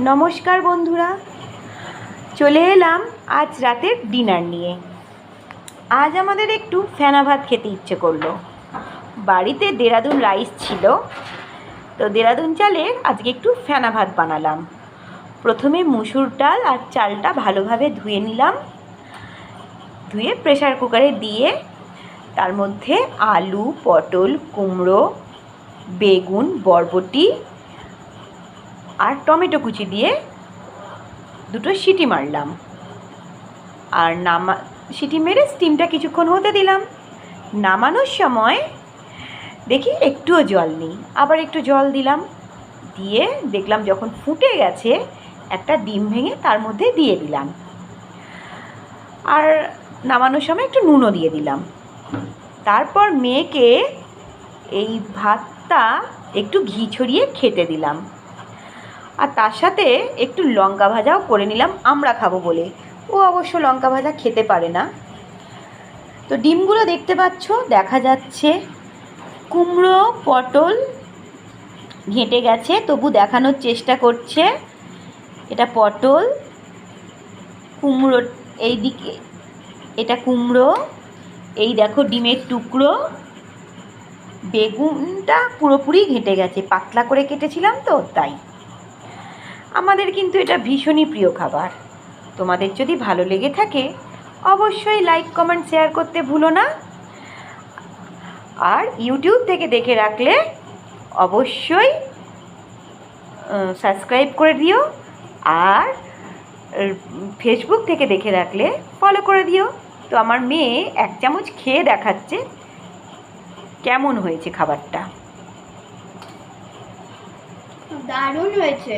নমস্কার বন্ধুরা, চলে এলাম আজ রাতের ডিনার নিয়ে। আজ আমাদের একটু ফেনা ভাত খেতে ইচ্ছে করলো। বাড়িতে দেরাদুন রাইস ছিল, তো দেরাদুন চালের আজকে একটু ফেনা ভাত বানালাম। প্রথমে মুসুর ডাল আর চালটা ভালোভাবে ধুয়ে নিলাম। ধুয়ে প্রেসার কুকারে দিয়ে তার মধ্যে আলু, পটল, কুমড়ো, বেগুন, বরবটি আর টমেটো কুচি দিয়ে দুটো সিটি মারলাম। আর সিটি মেরে স্টিমটা কিছুক্ষণ হতে দিলাম। নামানোর সময় দেখি একটুও জল নেই, আবার একটু জল দিলাম। দিয়ে দেখলাম যখন ফুটে গেছে, একটা ডিম ভেঙে তার মধ্যে দিয়ে দিলাম। আর নামানোর সময় একটু নুনও দিয়ে দিলাম। তারপর মেয়েকে এই ভাতটা একটু ঘি ছড়িয়ে খেতে দিলাম। আর তার সাথে একটু লঙ্কা ভাজাও করে নিলাম, আমরা খাবো বলে। ও অবশ্য লঙ্কা ভাজা খেতে পারে না। তো ডিমগুলো দেখতে পাচ্ছ, দেখা যাচ্ছে। কুমড়ো, পটল ঘেঁটে গেছে, তবু দেখানোর চেষ্টা করছে। এটা পটল, কুমড়ো এই দিকে, এটা কুমড়ো, এই দেখো ডিমের টুকরো। বেগুনটা পুরোপুরি ঘেঁটে গেছে, পাতলা করে কেটেছিলাম তো তাই। আমাদের কিন্তু এটা ভীষণই প্রিয় খাবার। তোমাদের যদি ভালো লেগে থাকে অবশ্যই লাইক, কমেন্ট, শেয়ার করতে ভুলো না। আর ইউটিউব থেকে দেখে রাখলে অবশ্যই সাবস্ক্রাইব করে দিও। আর ফেসবুক থেকে দেখে রাখলে ফলো করে দিও। তো আমার মেয়ে এক চামচ খেয়ে দেখাচ্ছে কেমন হয়েছে খাবারটা। দারুণ হয়েছে।